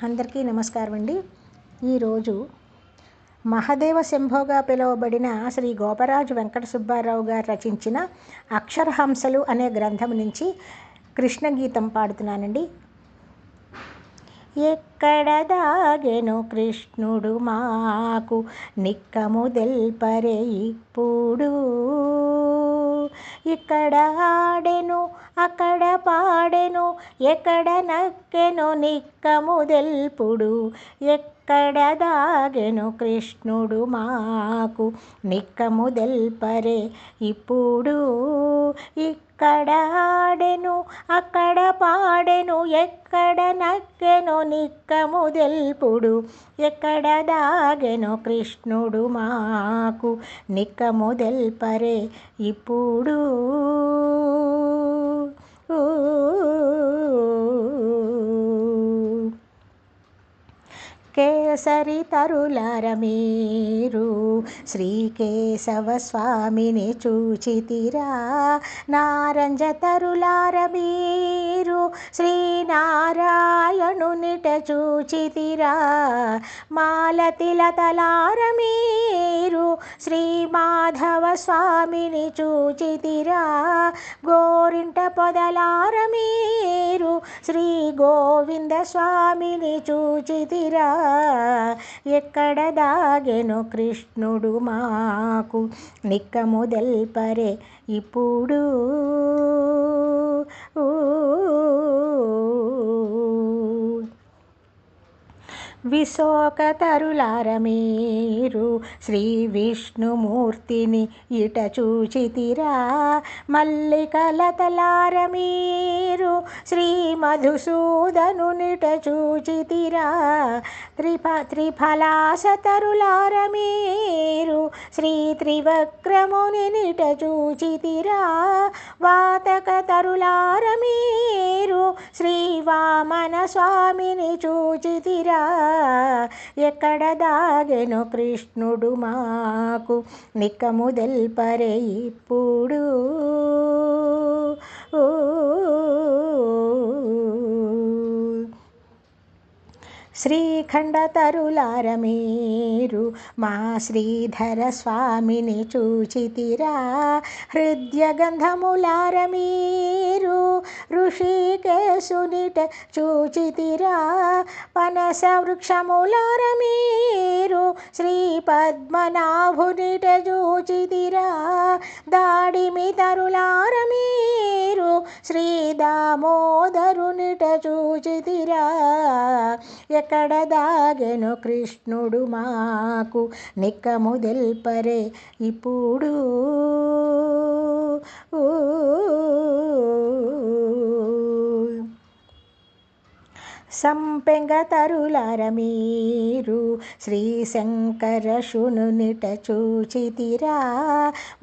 అందరికీ నమస్కారం అండి. ఈరోజు మహదేవ శంభోగా పిలువబడిన శ్రీ గోపరాజు వెంకట సుబ్బారావు గారు రచించిన అక్షరహంసలు అనే గ్రంథం నుంచి కృష్ణ గీతం పాడుతున్నానండి. ఎక్కడ దాగెను కృష్ణుడు మాకు నిక్కము దెల్పరే ఇప్పుడు, ఇక్కడ ఆడెను అక్కడ పాడెను ఎక్కడ నక్కెను నిక్కము దెల్పుడు. ఎక్కడ దాగెను కృష్ణుడు మాకు నిక్కము దెల్పరే ఇప్పుడు, ఇక్కడ ఆడెను అక్కడ పాడెను ఎక్కడ నక్కెను నిక్కము దెల్పుడు. ఎక్కడ దాగెను కృష్ణుడు మాకు నిక్కము దెల్పరే ఇప్పుడు. కేసరి తరులార మీరు శ్రీకేశవ స్వామిని చూచితిరా, నారంజ తరులార మీరు శ్రీనారాయణునిట చూచితిరా, మాలతిలతలార మీరు శ్రీ మాధవ స్వామిని చూచితిరా, గోరింట పొదలార మీరు శ్రీ గోవింద స్వామిని చూచితిరా. ఎక్కడ దాగెను కృష్ణుడు మాకు నిక్కము దెల్పరే ఇప్పుడు. విశోక తరులార మీరు శ్రీ విష్ణుమూర్తిని ఇట చూచితిరా, మల్లికలతలార మీరు శ్రీ మధుసూదనునిట చూచితిరా, త్రిఫలాస తరులార మీరు శ్రీ త్రివక్రమునిట చూచితిరా, వాతక తరులార మీరు శ్రీ వామన స్వామిని చూచితిరా. ఎక్కడ దాగెను కృష్ణుడు మాకు నిక్కము దెల్పరే ఇప్పుడు. శ్రీఖండ తరులార మీరు మా శ్రీధర స్వామిని చూచితిరా, హృద్యగంధములార మీరు ఋషికేశునిట చూచితిరా, పనస వృక్షములార మీరు శ్రీ పద్మనాభునిట చూచితిరా, దాడిమి తరులార మీరు శ్రీ దామోదరునిట చూచితిరా. ఎక్కడ దాగెను కృష్ణుడు మాకు నిక్కము దెల్పరే ఇప్పుడు. సంపెంగ తరులార మీరు శ్రీ శంకర శునునిట చూచితిరా,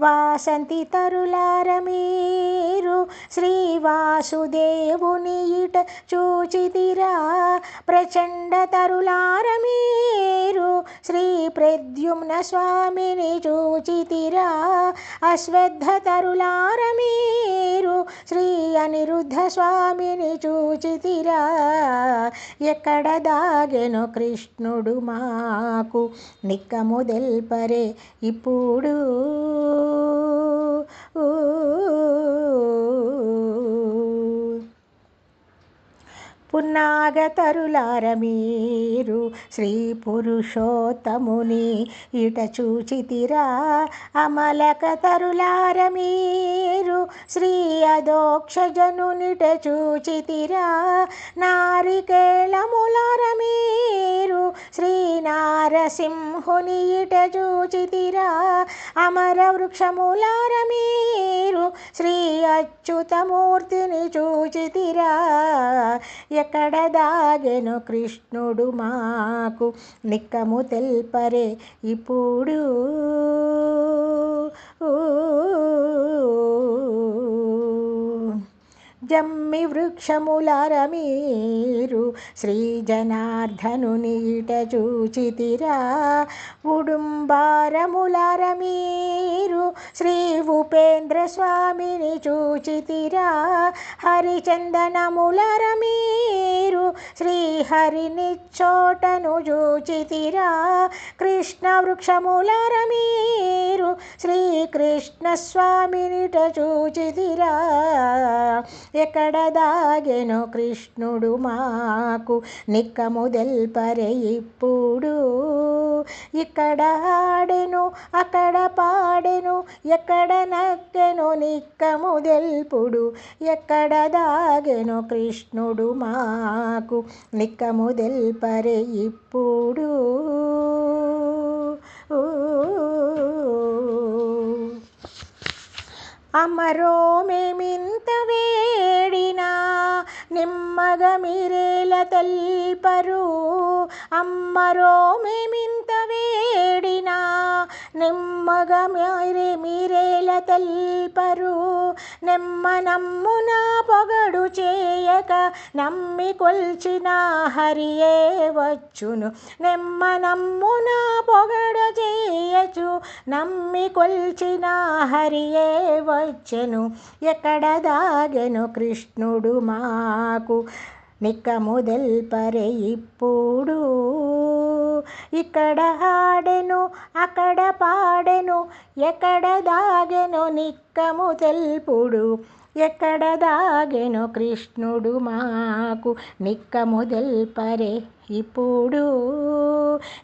వాసంతి తరులార మీరు శ్రీ వాసుదేవుని ఇట చూచితిరా, ప్రచండ తరులార మీరు శ్రీ ప్రద్యుమ్న స్వామిని చూచితిరా, అశ్వత్థ తరులార మీరు శ్రీ అనిరుద్ధ స్వామిని చూచితిరా. ఎక్కడ దాగెను కృష్ణుడు మాకు నిక్కము దెల్పరే ఇప్పుడు. పున్నాగ తరులార మీరు శ్రీ పురుషోత్తముని ఇట చూచితిరా, అమలక తరులార మీరు శ్రీ అదోక్షజనునిట చూచితిరా, నారికేళములార మీరు శ్రీ నారసింహుని ఇట చూచితిరా, అమర వృక్షములార మీరు శ్రీ అచ్యుతమూర్తిని చూచితిరా. ఎక్కడ దాగెను కృష్ణుడు మాకు నిక్కము తెల్పరే ఇప్పుడు. జమ్మి వృక్షములార మీరు శ్రీ జనార్దనునిట చూచితిరా, ఉడుంబారములార మీరు శ్రీ ఉపేంద్ర స్వామిని చూచితిరా, హరిచందనములార మీరు శ్రీ శ్రీహరినిచ్చోటను చూచితిరా కృష్ణ వృక్షములర మీరు శ్రీకృష్ణ స్వామినిట చూచితిరా ఎక్కడ దాగెను కృష్ణుడు మాకు నిక్కము దెల్పరే ఇప్పుడు ఇక్కడ ఆడెను అక్కడ పాడెను ఎక్కడ నక్కెను నిక్కము దెల్పుడు ఎక్కడ దాగెను కృష్ణుడు మాకు నిక్కము దెల్పరే ఇప్పుడు అమరో మేమింత వేడినా నిమ్మగ మీరేల తెల్పరు అమ్మరో మేమింత వేడినా నిమ్మగ మీరేల తెల్పరు నెమ్మ నమ్మున పొగడు చేయక నమ్మి కొల్చిన హరియే వచ్చును నెమ్మ నమ్మున పొగడు చేయచు నమ్మి కొల్చిన హరియే వచ్చెను ఎక్కడ దాగెను కృష్ణుడు మాకు నిక్కము దెల్పరే ఇప్పుడు ఇక్కడ ఆడెను అక్కడ పాడెను ఎక్కడ దాగెను నిక్కము తెల్పుడు ఎక్కడ దాగెను కృష్ణుడు మాకు నిక్కము దెల్పరే ఇప్పుడు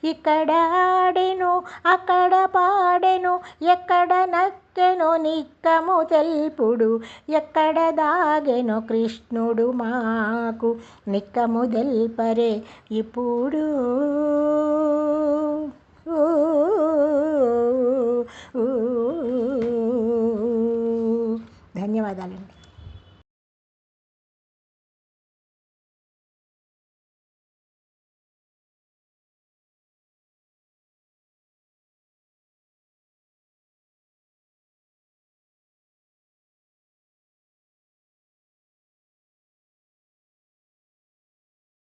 ఇక్కడ ఆడెను అక్కడ పాడెను ఎక్కడ నక్కెను నిక్కము తెల్పుడు ఎక్కడ దాగెను కృష్ణుడు మాకు నిక్కము దెల్పరే ఇప్పుడు ధన్యవాదాలండి.